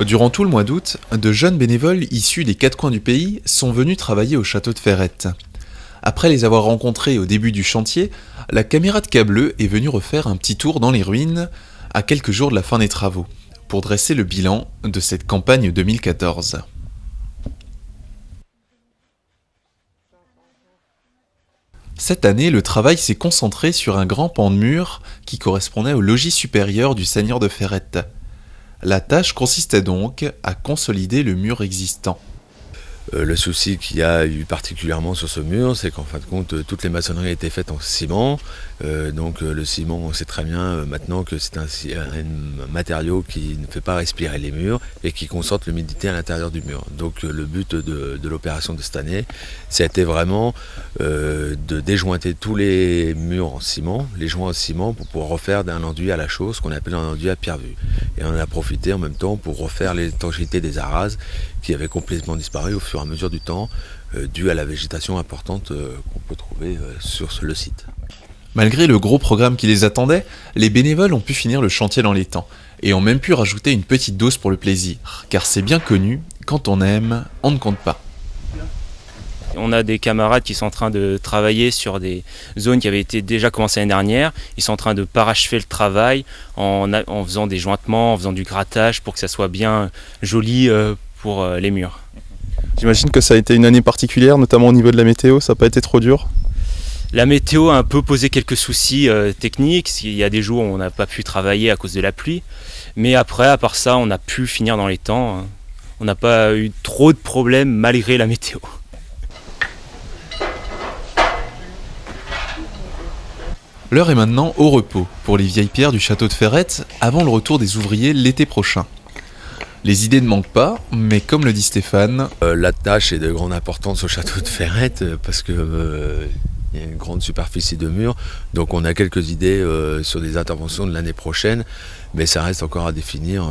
Durant tout le mois d'août, de jeunes bénévoles issus des quatre coins du pays sont venus travailler au château de Ferrette. Après les avoir rencontrés au début du chantier, la caméra de K-Bleu est venue refaire un petit tour dans les ruines à quelques jours de la fin des travaux, pour dresser le bilan de cette campagne 2014. Cette année, le travail s'est concentré sur un grand pan de mur qui correspondait au logis supérieur du seigneur de Ferrette. La tâche consistait donc à consolider le mur existant. Le souci qu'il y a eu particulièrement sur ce mur, c'est qu'en fin de compte, toutes les maçonneries ont été faites en ciment. Donc le ciment, on sait très bien maintenant que c'est un matériau qui ne fait pas respirer les murs et qui concentre l'humidité à l'intérieur du mur. Donc le but de l'opération de cette année, c'était vraiment de déjointer tous les murs en ciment, les joints en ciment, pour pouvoir refaire d'un enduit à la chaux, ce qu'on appelle un enduit à pierre vue. Et on en a profité en même temps pour refaire l'étanchéité des arases qui avaient complètement disparu au fur et à mesure du temps, dû à la végétation importante qu'on peut trouver sur le site. Malgré le gros programme qui les attendait, les bénévoles ont pu finir le chantier dans les temps, et ont même pu rajouter une petite dose pour le plaisir, car c'est bien connu, quand on aime, on ne compte pas. On a des camarades qui sont en train de travailler sur des zones qui avaient été déjà commencées l'année dernière. Ils sont en train de parachever le travail en faisant des jointements, en faisant du grattage pour que ça soit bien joli pour les murs. J'imagine que ça a été une année particulière, notamment au niveau de la météo, ça n'a pas été trop dur? La météo a un peu posé quelques soucis techniques. Il y a des jours où on n'a pas pu travailler à cause de la pluie. Mais après, à part ça, on a pu finir dans les temps. On n'a pas eu trop de problèmes malgré la météo. L'heure est maintenant au repos pour les vieilles pierres du château de Ferrette avant le retour des ouvriers l'été prochain. Les idées ne manquent pas, mais comme le dit Stéphane... La tâche est de grande importance au château de Ferrette parce que il y a une grande superficie de murs, donc on a quelques idées sur des interventions de l'année prochaine, mais ça reste encore à définir.